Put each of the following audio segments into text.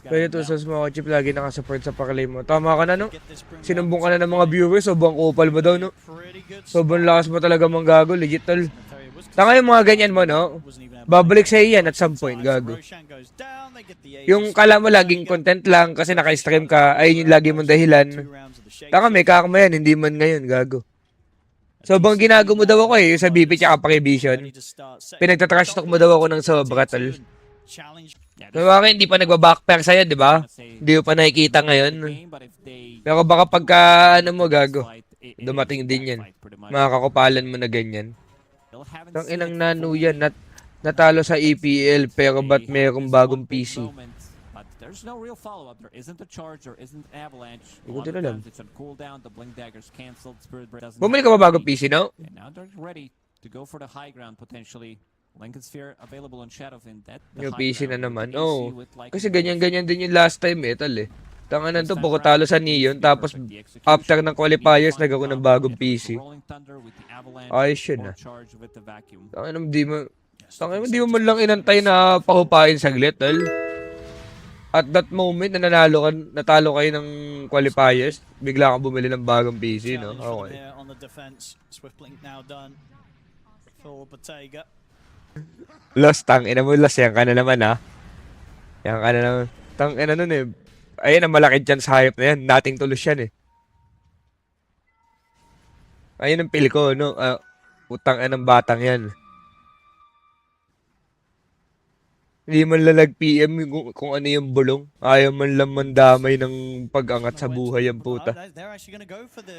Kaya ito sa mga chip lagi nakasupport sa paklay mo. Tama ka na, no? Sinumbong ka na ng mga viewers, sobrang kupal mo daw, no? Sobrang lakas mo talaga mong gago, legit tol. Tanga yung mga ganyan mo, no? Babalik sa'yo yan at some point, gago. Yung kala mo laging content lang kasi naka-stream ka, ayun yung lagi mong dahilan. Tanga may kakama yan, hindi man ngayon, gago. Sobrang ginago mo daw ako yung sa BP tsaka Pakivision. Pinagtatrash talk mo daw ako ng sobra, tol. Pero bakit hindi pa nagbabackpack sa'yo, di ba? Hindi mo pa nakikita ngayon. Pero baka pagka, ano mo, gago. Dumating din yan. Makakakupalan mo na ganyan. Ang inang nano yan, natalo sa EPL, pero ba't mayroong bagong PC? Hindi ko din alam. Bumili ka ba bagong PC, no? Lincoln Sphere available on Shadowfin. Yung PC na naman. Oo. Kasi ganyan-ganyan din yung last time eh, tal eh. Tanganan to, pako talo sa Neon, tapos after ng qualifiers, nagkaroon ng bagong PC. Ayos yun ah. Tanganan di mo man lang inantay na pahupain saglit, tal. At that moment na natalo kayo ng qualifiers, bigla kang bumili ng bagong PC, no? Okay. Lost, tangina mo, lost. Yan ka na naman, ha? Yan ka na naman. Tangina nun, eh. Ayun, ang malaki chance hype na yan. Dating tulos yan, eh. Ayun ang pili ko, no? Utang ng batang yan. Hindi man lang nag-PM kung ano yung bulong. Ayaw man lang mandamay ng pag-angat sa buhay ang puta.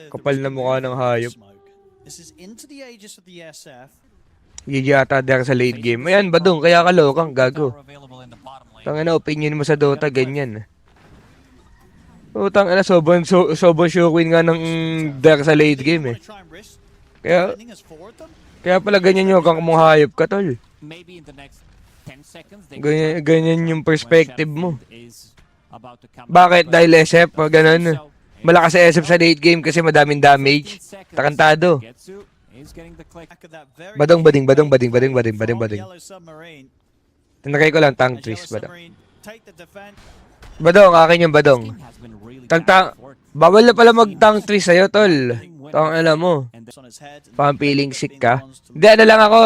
Kapal na mukha ng hayop. Gigiyata der sa late game. Ayan, Badong, kaya ka lokang, gago. Tangina, opinion mo sa Dota, ganyan. Tangina, sobrang sure win nga ng der sa late game, eh. Kaya pala ganyan yung kang mong hayop ka, tol. Ganyan yung perspective mo. Bakit? Dahil SF, ganun. Malakas sa SF sa late game kasi madaming damage. Takantado. Badong. Tinakay ko lang tank trees, Badong. Badong, akin yung Badong. Bawal na pala mag-tank trees sa'yo, tol. Tang alam mo. Pampiling sick ka. Hindi, ano lang ako,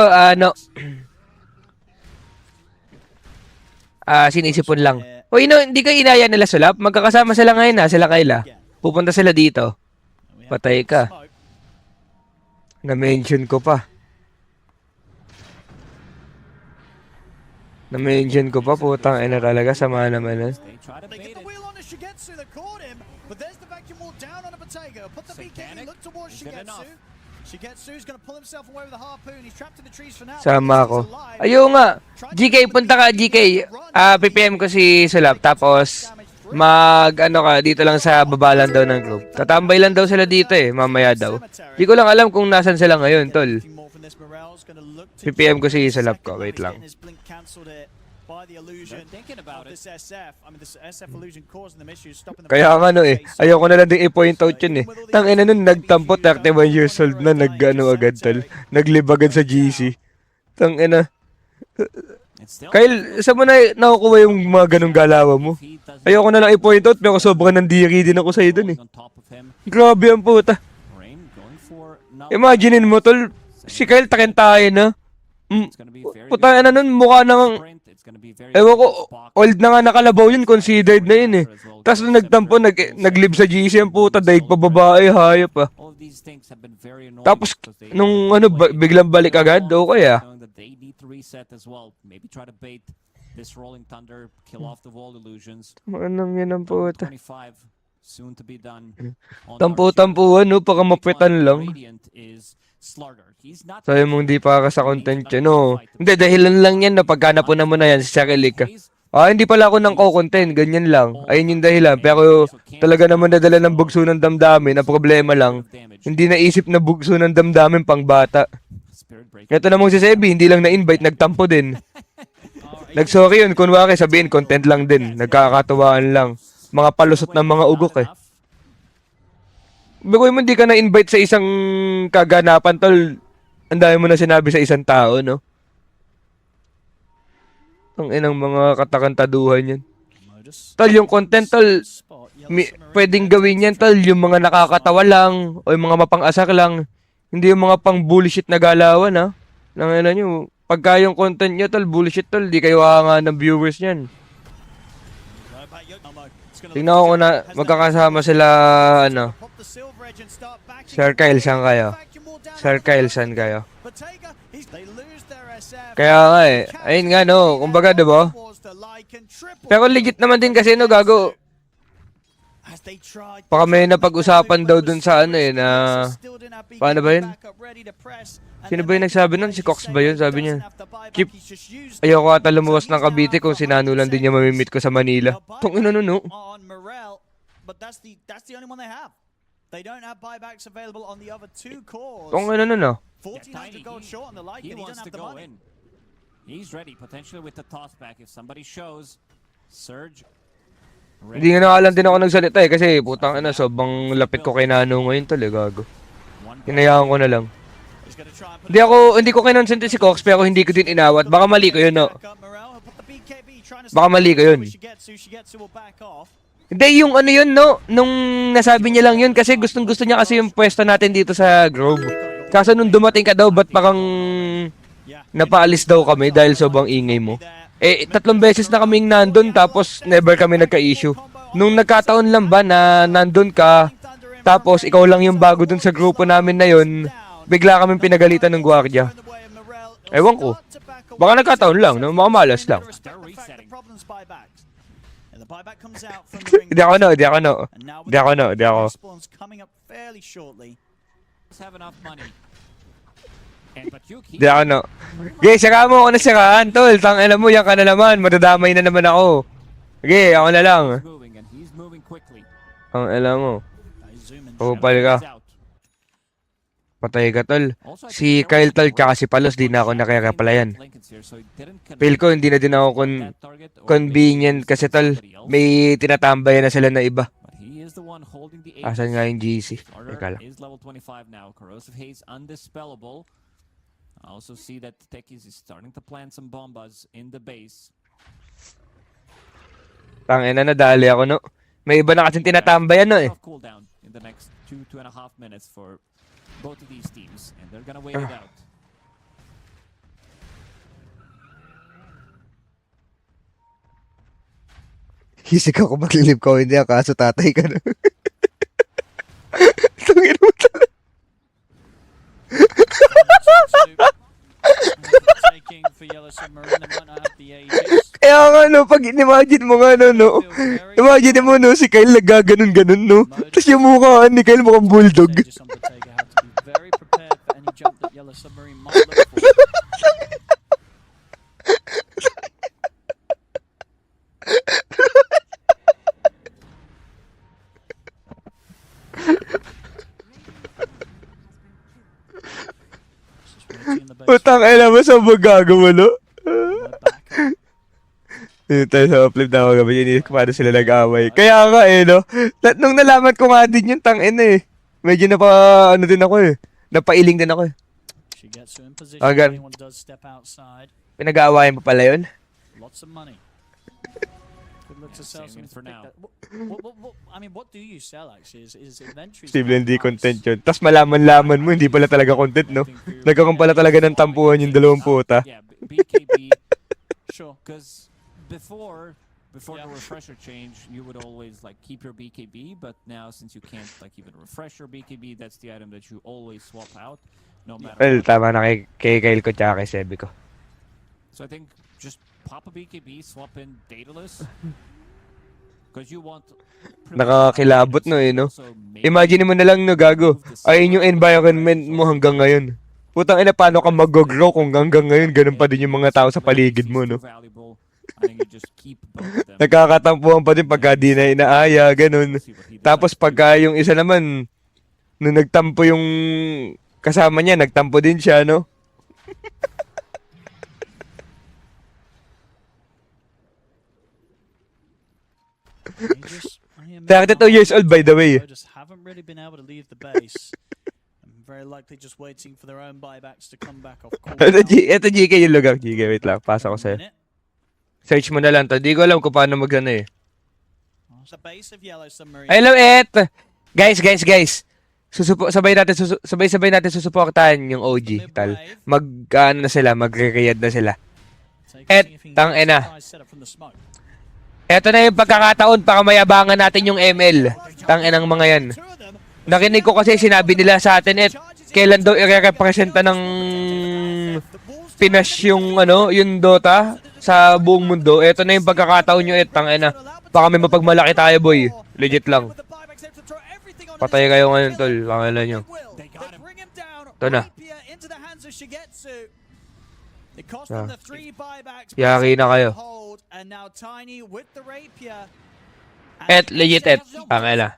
sinisipon lang. Uy, no, hindi ka inaya nila sulap? Magkakasama sila ngayon, sila Kayla. Pupunta sila dito. Patay ka. Na-mention ko pa. Putang ina talaga, sama naman nun. Sama ko. Ayaw nga. GK, punta ka, GK. PPM ko si Sulap, tapos ano ka, dito lang sa baba lang daw ng group. Tatambay lang daw sila dito eh, mamaya daw. Di ko lang alam kung nasan sila ngayon, tol. PPM ko si Salap ko, wait lang. Kaya nga ayoko na lang din i-point out yun eh. Tangina nun, nagtampo, 31 years old na, agad, tol. Naglib agad sa GC. Tangina. Kyle, saan mo na nakukuha yung mga ganong galawa mo? Ayoko na lang i-point out, pero sobrang nandiri din ako sa'yo dun eh. Grabe ang puta. Imaginein mo, tol, si Kyle takentahin na. Puta na nun, mukha nang... Ewan ko, old na nga nakalabaw yun, considered na yun eh. Tapos nung nagtampo, naglib sa GC ang puta, daig pa babae, hayop ah. Tapos, nung biglang balik agad, okay ah. Anong yan ang puta? Tampo-tampuan, no? Paka mapitan lang. Sabi mong di para sa content yun, no? Hindi, dahilan lang yan na pagkanapunan mo na yan sa sarili ka. Hindi pala ako ng co-content, ganyan lang. Ayun yung dahilan. Pero talaga naman nadala ng bugso ng damdamin. Ang problema lang, hindi naisip na bugso ng damdamin pang bata. Ito namang si Sebi, hindi lang na-invite, nagtampo din. Nag-sorry yun, kunwari sabihin, content lang din. Nagkakatuwaan lang. Mga palusot ng mga ugok eh. Bagoy mo, hindi ka na-invite sa isang kaganapan, tol. Ang dami mo na sinabi sa isang tao, no? Ang inang mga katakantaduhan yan. Tol, yung content, tol, pwedeng gawin yan, tol, yung mga nakakatawa lang, o yung mga mapang-asak lang. Hindi yung mga pang bullshit na galawan, ha? Nangina nyo, pagka yung content nyo, tol, bullshit, tol, di kayo hanga ng viewers yan. Tingnan ko kung na magkakasama sila, ano. Sir Kyle, saan kayo? Sir Kyle, saan kayo? Kaya nga eh. Ayun nga no, kumbaga diba? Pero legit naman din kasi no, gago. Baka may napag-usapan daw dun sa ano eh, na... Paano ba yun? Sino ba yung nagsabi nun? Si Cox ba yun? Sabi niya, Chip, ayoko ata lumuwas ng Cavite kung sinano lang din niya mamimit ko sa Manila. Tong ino no. Tong ino no. He wants to go in. He's ready potentially with the toss back if somebody shows Surge. Hindi nga nakalan din ako nagsalita eh kasi putang ina sobrang lapit ko kay Nano ngayon tol eh gago. Hinayaan ko na lang. Hindi ko kinonsente si Cox pero hindi ko din inawat. Baka mali ko yun no. Baka mali ko yun. Hindi yung ano yun no. Nung nasabi niya lang yun kasi gustong gusto niya kasi yung pwesto natin dito sa Grove. Kaso nung dumating ka daw ba't parang napaalis daw kami dahil sobrang ingay mo. Eh, 3 beses na kaming nandun tapos never kami nagka-issue. Nung nagkataon lang ba na nandun ka, tapos ikaw lang yung bago dun sa grupo namin na yun, bigla kaming pinagalitan ng gwardiya. Ewan ko. Baka nagkataon lang, no? Makamalas lang. Hindi ako no. Di ako no. Okay, saka mo ako na siraan, tol. Tangina mo, yan ka na naman. Madadamay na naman ako. Okay, ako na lang. Ang alam mo. Pupal ka. Patay ka, tol. Si Kyle, tol, tsaka si Palos, di na ako nakakapalayan. Feel ko, hindi na din ako convenient kasi, tol. May tinatambayan na sila na iba. Asan nga yung GC? Teka lang. I also see that Techies is starting to plant some bombas in the base. Tangina na, dali ako, no? May iba na kasing tinatambayan, no, eh. Cooldown in the next 2.5 minutes for both of these teams, and they're gonna wait it out. Hisik ako maglilip ko, hindi ako kaso tatay ka na. Tungin mo talaga. Kaya nga no, pag imagine mo nga no, imagine mo no, si Kyle nagaganon-ganon no, tapos yung mukha ni Kyle mukhang bulldog. Putang ina mo sa gagawa no? Yun tayo sa flip na ako gabi, yun kung paano sila nag-away. Kaya nga eh, no? Nung nalaman ko nga din yung tangina eh. Medyo ano din ako eh. Napailing din ako eh. Agan. Pinag-aawayan pa pala yun? Steve, hindi content yun. Tapos malaman-laman mo, hindi pala talaga content, no? Nagkakong pala talaga ng tampuhan yung 2 puta. Yeah, BKB. Sure, because before the refresher change, you would always like keep your BKB, but now since you can't like even refresh your BKB, that's the item that you always swap out, no matter. Well, tama na kay Kyle ko tsaka kay Sebi ko. So I think just pop a BKB, swap in Daedalus. Because you want. Nakakilabot no eh, no? Imagine mo na lang no, gago. Ayun yung environment mo hanggang ngayon. Putang ina, paano ka mag-grow kung hanggang ngayon ganun pa din yung mga tao sa paligid mo, no? Nagkakatampuhan pa din pagka di na inaaya, ganun. Tapos pagka yung isa naman, nung nagtampo yung kasama niya, nagtampo din siya, no? 32 years old, by the way. Haven't really been able to leave the base. I'm very likely just waiting for their own buybacks to come back off. Ito GK yung lugar. GK, wait lang. Pasa ko sa'yo. Search mo na lang to. Di ko alam kung paano mag-ano eh. The base of Yellow Submarine. Hello, Et! Guys. Sabay-sabay natin susuportahan yung OG, tal. Ano na sila, magre-read na sila. Et, tang-ina. Eto na yung pagkakataon para mayabangan natin yung ML. Tang-inang mga yan. Nakinig ko kasi sinabi nila sa atin, Et, kailan daw i-representa ng Pinas yung, yung Dota sa buong mundo. Eto na yung pagkakataon nyo, Et, tang-ina. Baka may mapagmalaki tayo, boy. Legit lang. Patay kayo ngayon, tol. Pangalan nyo. Ito na. Yari na kayo. Et, legit, Et. Pangalan.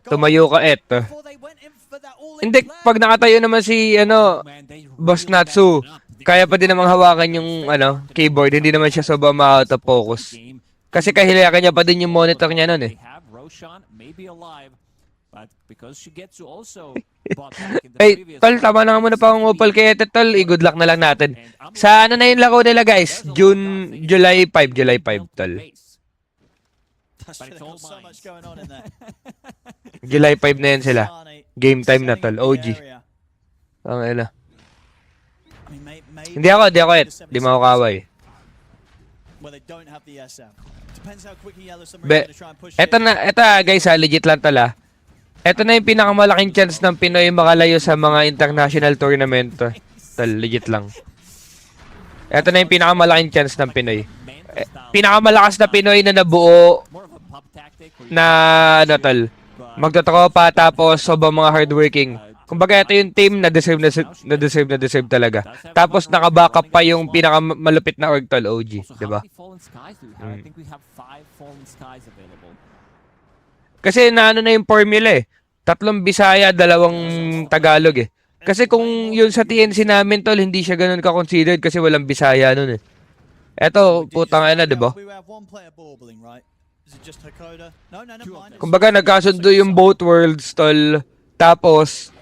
Tumayo ka, Et. Hindi, pag nakatayo naman si, Boss Natsu, kaya pa din namang hawakan yung, keyboard. Hindi naman siya sobrang ma-out of focus. Kasi kahilayan niya pa din yung monitor niya nun eh. Ay, tol, tama na nga muna pa akong upal kay Etet, tol. I-good luck na lang natin. Sa ano na yung laro nila, guys? July 5, tol. July 5 na yan sila. Game time na, tol. OG. Ang ina. Hindi ako, Et. Hindi mo ako kaway. Eto guys, legit lang tala. Eto na yung pinakamalaking chance ng Pinoy makalayo sa mga international tournament. Tal, legit lang. Eto na yung pinakamalaking chance ng Pinoy. Pinakamalakas na Pinoy na nabuo na magtotropa tapos sobrang mga hardworking. Kumbaga ito yung team na deserve talaga. Tapos naka-backup pa yung pinakamalupit na org, tol, OG, di ba? Kasi naano na yung formula eh. 3 Bisaya, 2 Tagalog eh. Kasi kung yun sa TNC namin, tol, hindi siya ganun ka-considered kasi walang Bisaya nun eh. Eto, putang ina, di ba? Kumbaga nagkasundo yung both worlds, tol. Tapos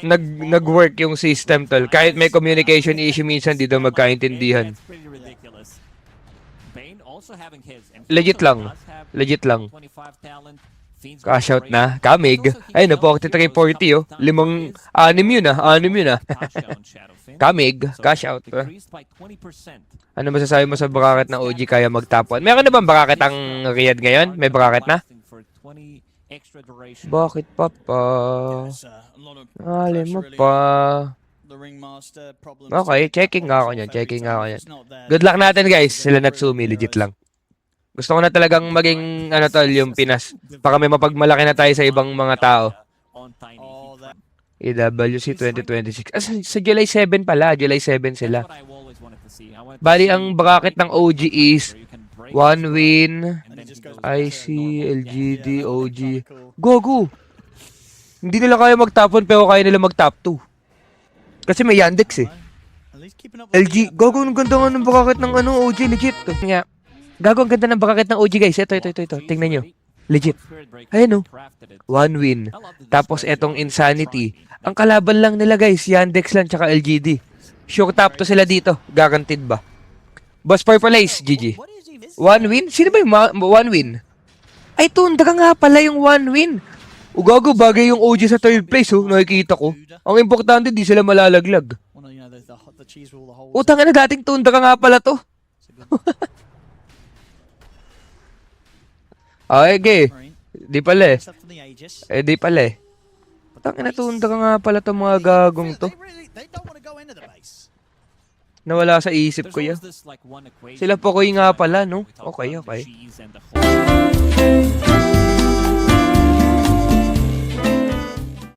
nag-work yung system, tol. Kahit may communication issue minsan, di daw magkaintindihan. Legit lang. Cash out na. Kamig. Ayun na po, 4340 oh. 6 yun ah. Kamig. Cash out. Ano masasabi mo sa bracket ng OG kaya magtapon? Meron na bang bracket ang Riyadh ngayon? May bracket na? Bakit pa? Alam mo pa. Okay, checking nga ako yan. Good luck natin, guys. Sila Natsumi, legit lang. Gusto ko na talagang maging, tol, yung Pinas. Para may mapagmalaki na tayo sa ibang mga tao. AWC 2026. Sa July 7 pala. July 7 sila. Bali, ang bracket ng OG is 1 win, IC, LGD, OG. Gogo! Hindi nila kaya mag-top 1 pero kaya nila mag-top 2. Kasi may Yandex eh. LG, gogo, ang ganda nga ng bracket ng OG, legit. Nga. Gago, ang ganda ng bracket ng OG, guys. Ito. Tingnan nyo. Legit. Ayun, 1 win. Tapos, etong Insanity. Ang kalaban lang nila, guys. Yandex lang, tsaka LGD. Sure top to sila dito. Guaranteed ba? Boss Purple Ace, GG. 1 win? Sino ba yung 1 win? Ay, Tundra nga pala yung 1 win. Gago, bagay yung OG sa 3rd place, nakikita ko. Ang importante, di sila malalaglag. Utang na, dating Tundra nga pala to. Okay. Di pala eh. Di pala eh. Tangina, Tundra nga pala to mga gagong to. Nawala sa isip ko yan. Sila po ko nga pala, no? Okay.